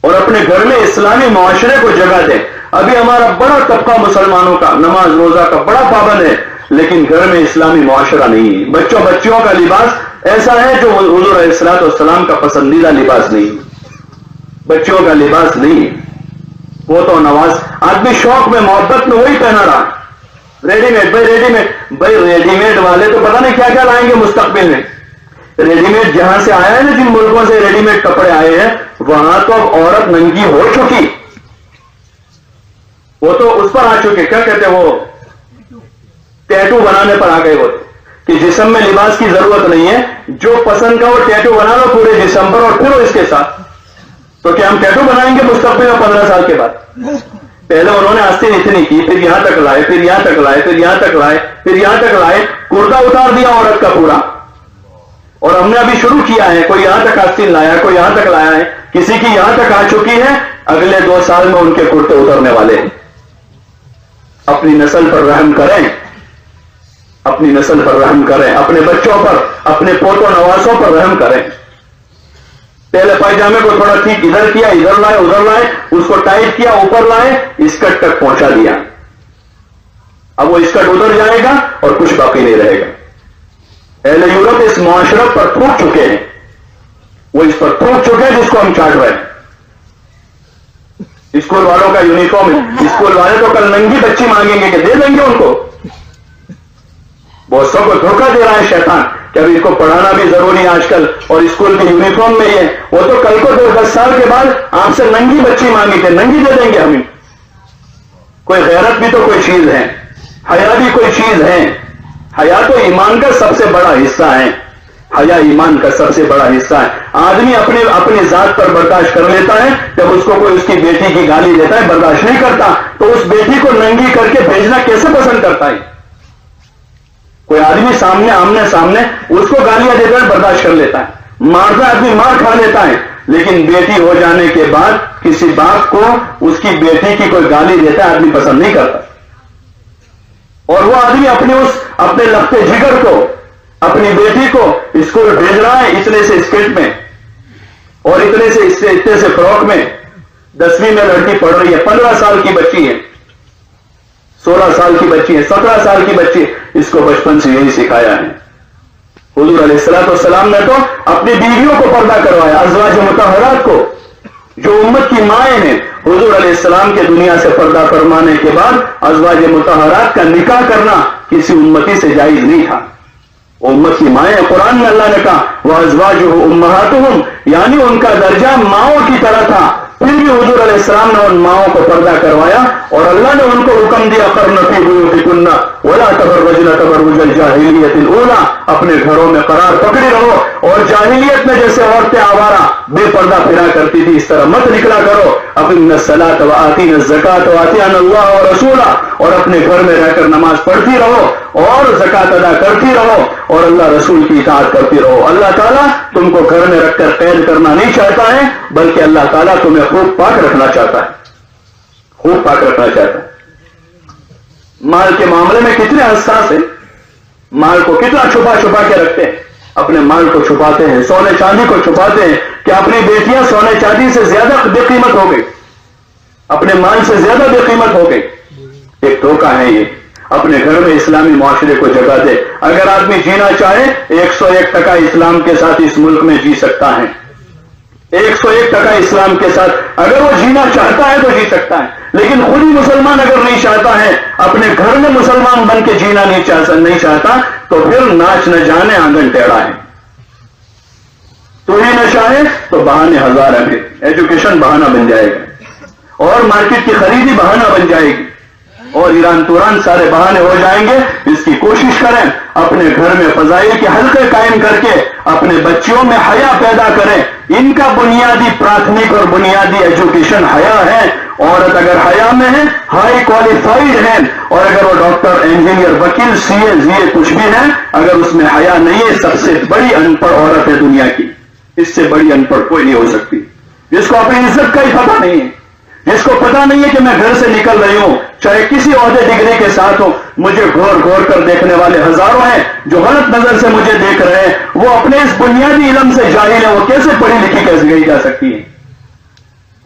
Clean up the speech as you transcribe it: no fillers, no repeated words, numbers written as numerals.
اور اپنے گھر میں اسلامی معاشرے کو جگہ دیں. ابھی ہمارا بڑا طبقہ مسلمانوں کا نماز روزہ کا بڑا پابند ہے، لیکن گھر میں اسلامی معاشرہ نہیں ہے. بچیوں کا لباس ایسا ہے جو حضور علیہ الصلوۃ والسلام کا پسندیدہ لباس نہیں. بچوں کا لباس نہیں. وہ تو نواز آدمی شوق میں محبت میں وہی پہنا رہا. ریڈی میڈ والے تو پتہ نہیں کیا کیا لائیں گے مستقبل میں. ریڈی میڈ جہاں سے آیا ہے نا، جن ملکوں سے ریڈی میڈ کپڑے آئے ہیں، وہاں تو اب عورت ننگی ہو چکی. وہ تو اس پر آ چکے، کیا کہتے ہیں وہ، ٹیٹو بنانے پر آ گئے وہ، کہ جسم میں لباس کی ضرورت نہیں ہے، جو پسند کا وہ ٹیٹو بنا لو پورے جسم پر اور پھر اس کے ساتھ. تو کیا ہم ٹیٹو بنائیں گے مستقبل میں 15 سال کے بعد؟ پہلے انہوں نے آستین اتنی کی، پھر یہاں تک لائے، پھر یہاں تک لائے، پھر یہاں تک لائے، پھر یہاں تک لائے، کرتا اتار دیا عورت کا پورا. اور ہم نے ابھی شروع کیا ہے، کوئی یہاں تک آستین لایا، کوئی یہاں تک لایا ہے، کسی کی یہاں تک آ چکی ہے. اگلے 2 سال میں ان کے کرتے اترنے والے ہیں. اپنی نسل پر رحم کریں، اپنی نسل پر رحم کریں، اپنے بچوں پر، اپنے پوتوں نوازوں پر رحم کریں. پہلے پائجامے کو تھوڑا ٹھیک ادھر کیا، ادھر لائے، ادھر لائے، اس کو ٹائٹ کیا، اوپر لائے، اسکرٹ تک پہنچا دیا. اب وہ اسکرٹ ادھر جائے گا اور کچھ باقی نہیں رہے گا. اہل یورپ اس معاشرت پر تھوک چکے ہیں، وہ اس پر تھوک چکے ہیں جس کو ہم چاٹ رہے ہیں. اسکول والوں کا یونیفارم، اسکول والے تو کل ننگی بچی مانگیں گے کہ دے دیں گے ان کو. بہت سو کو دھوکہ دے رہا ہے شیطان کہ ابھی اس کو پڑھانا بھی ضروری ہے آج کل، اور اسکول کے یونیفارم میں ہی ہے. وہ تو کل کو 10 سال کے بعد آپ سے ننگی بچی مانگی تھے، ننگی دے دیں گے ہمیں. کوئی غیرت بھی تو کوئی چیز ہے، حیا بھی کوئی چیز ہے. حیا تو ایمان کا سب سے بڑا حصہ ہے. حیا ایمان کا سب سے بڑا حصہ ہے. آدمی اپنی ذات پر برداشت کر لیتا ہے، جب اس کو کوئی اس کی بیٹی کی گالی دیتا ہے برداشت نہیں کرتا، تو اس بیٹی کو ننگی کر کے بھیجنا کیسے پسند کرتا ہے؟ کوئی آدمی سامنے آمنے سامنے اس کو گالیاں دیتا ہے برداشت کر لیتا ہے، مارتا آدمی مار کھا لیتا ہے، لیکن بیٹی ہو جانے کے بعد کسی باپ کو اس کی بیٹی کی کوئی گالی دیتا ہے آدمی پسند نہیں کرتا. اور وہ آدمی اپنے لگتے جگر کو، اپنی بیٹی کو اسکول بھیج رہا ہے اتنے سے اسکرٹ میں اور اتنے سے فراک میں. 10ویں میں لڑکی پڑھ رہی ہے، 15 سال کی بچی ہے، 16 سال کی بچی ہے، 17 سال کی بچی. اس کو بچپن سے یہی سکھایا ہے. حضور علیہ الصلوۃ والسلام نے تو اپنی بیویوں کو پردہ کروایا، ازواج مطہرات کو، جو امت کی مائیں ہیں. حضور علیہ السلام کے دنیا سے پردہ فرمانے کے بعد ازواج مطہرات کا نکاح کرنا کسی امتی سے جائز نہیں تھا. وہ امت کی مائیں، قرآن میں اللہ نے کہا وَأَزْوَاجُهُ أُمَّهَاتُهُمْ، یعنی ان کا درجہ ماؤں کی طرح تھا. پھر بھی حضور علیہ السلام نے ان ماؤں کو پردہ کروایا اور اللہ نے ان کو حکم دیا قَرْنَ فِي بُيُوتِكُنَّ وَلَا تَبَرَّجْنَ تَبَرُّجَ الْجَاهِلِيَّةِ الْأُولَىٰ، اپنے گھروں میں قرار پکڑے رہو، اور جاہلیت میں جیسے عورتیں آوارہ بے پردہ پھرا کرتی تھی اس طرح مت نکلا کرو. اقِمْنَ الصَّلَاةَ وَآتِينَ الزَّكَاةَ وَأَطِيعْنَ اللَّهَ وَرَسُولَهُ، اور اپنے گھر میں رہ کر نماز پڑھتی رہو اور زکات ادا کرتی رہو اور اللہ رسول کی اطاعت کرتی رہو. اللہ تعالیٰ تم کو گھر میں رکھ کر قید کرنا نہیں چاہتا ہے، بلکہ اللہ تعالیٰ تمہیں خوب پاک رکھنا چاہتا ہے، خوب پاک رکھنا چاہتا ہے. مال کے معاملے میں کتنے حساس ہیں، مال کو کتنا چھپا چھپا کے رکھتے ہیں، اپنے مال کو چھپاتے ہیں، سونے چاندی کو چھپاتے ہیں کہ اپنی بیٹیاں سونے چاندی سے زیادہ بے قیمت ہو گئی، اپنے مال سے زیادہ بے قیمت ہو گئی. ایک دھوکہ ہے یہ. اپنے گھر میں اسلامی معاشرے کو جگہ دے. اگر آدمی جینا چاہے 101% اسلام کے ساتھ اس ملک میں جی سکتا ہے، 101% اسلام کے ساتھ اگر وہ جینا چاہتا ہے تو جی سکتا ہے. لیکن خود ہی مسلمان اگر نہیں چاہتا ہے، اپنے گھر میں مسلمان بن کے جینا نہیں چاہتا، تو پھر ناچ نہ جانے آنگن ٹیڑھا ہے. تو ہی نہ چاہے تو بہانے ہزار ہیں. ایجوکیشن بہانہ بن جائے گا اور مارکیٹ کی خریدی بہانہ بن جائے گی اور ایران توران سارے بہانے ہو جائیں گے. اس کی کوشش کریں، اپنے گھر میں فضائل کے حلقے قائم کر کے اپنے بچوں میں حیا پیدا کریں. ان کا بنیادی پراتھمک اور بنیادی ایجوکیشن حیا ہے. عورت اگر حیا میں ہے، ہائی کوالیفائڈ ہے، اور اگر وہ ڈاکٹر، انجینئر، وکیل، سی اے کچھ بھی ہے، اگر اس میں حیا نہیں ہے، سب سے بڑی ان پڑھ عورت ہے دنیا کی. اس سے بڑی ان پڑھ کوئی نہیں ہو سکتی، جس کو اپنی عزت کا ہی پتہ نہیں ہے، جس کو پتا نہیں ہے کہ میں گھر سے نکل رہی ہوں، چاہے کسی عہدے ڈگری کے ساتھ ہوں. مجھے گھور کر دیکھنے والے ہزاروں ہیں جو غلط نظر سے مجھے دیکھ رہے ہیں. وہ اپنے اس بنیادی علم سے جاہل ہے، وہ کیسے پڑھی لکھی کیسے گئی جا سکتی ہے؟